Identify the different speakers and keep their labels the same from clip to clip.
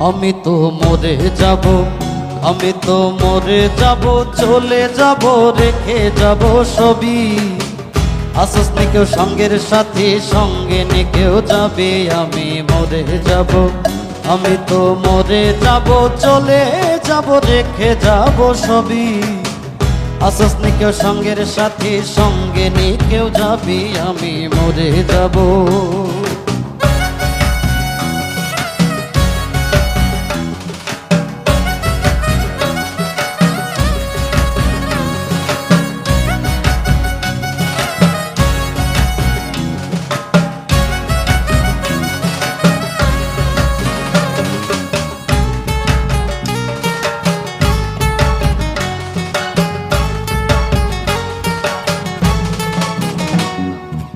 Speaker 1: আমি তো মরে যাব, আমি তো মরে যাব, চলে যাব, রেখে যাব সবই। আসস নি কেউ সঙ্গের সাথী, সঙ্গে নি কেউ যাবে, আমি মরে যাব, আমি তো মরে যাব, চলে যাব, রেখে যাব সবই। আসস নি কেউ সঙ্গের সাথী, সঙ্গে নি কেউ যাবি, আমি মরে যাব।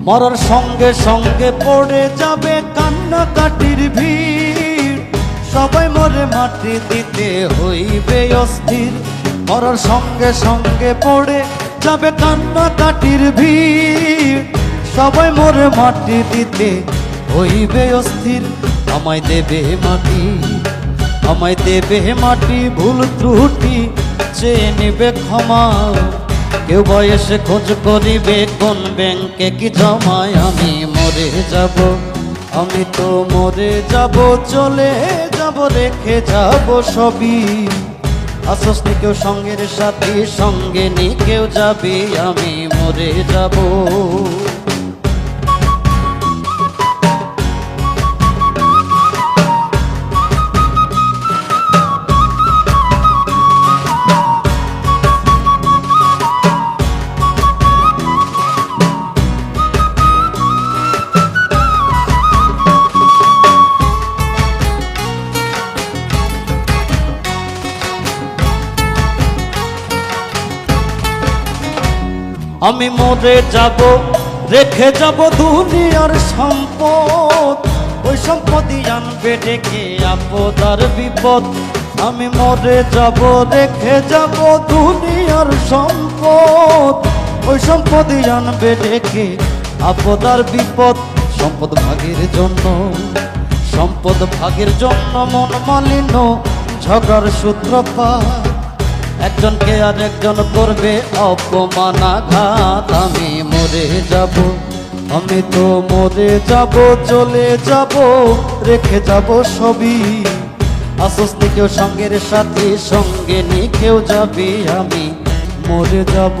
Speaker 1: মরার সঙ্গে সঙ্গে পড়ে যাবে কান্নাকাটির ভিড়, সবাই মরে মাটি দিতে হইবে অস্থির। মরার সঙ্গে সঙ্গে পড়ে যাবে কান্নাকাটির ভিড়, সবাই মরে মাটি দিতে হইবে অস্থির। আমায় দেবে মাটি, আমায় দেবে মাটি, ভুল ত্রুটি চেয়ে নিবে ক্ষমা। কেউ বয়সে খোঁজ করিবে কোন ব্যাংকে কি জমায়, আমি মরে যাব, আমি তো মরে যাব, চলে যাব, রেখে যাব সবই। আসস নি কেউ সঙ্গের সাথী, সঙ্গে নি কেউ যাবে, আমি মরে যাব। আমি মরে যাব, রেখে যাব দুনিয়ার সম্পদ, ওই সম্পদই আনবে ডেকে আপদ আর বিপদ। আমি মরে যাব, রেখে যাব দুনিয়ার সম্পদ, ওই সম্পদই আনবে ডেকে আপদ আর বিপদ। সম্পদ ভাগের জন্য, সম্পদ ভাগের জন্য মন মালিন্য, ঝগড়ার সূত্রপাত, একজনকে আর একজন করবে অপমানাঘাত। আমি মরে যাব, আমি তো মরে যাব, চলে যাব, রেখে যাব সবই। আসস নি কেউ সঙ্গের সাথী, সঙ্গে নি কেউ যাবি, আমি মরে যাব।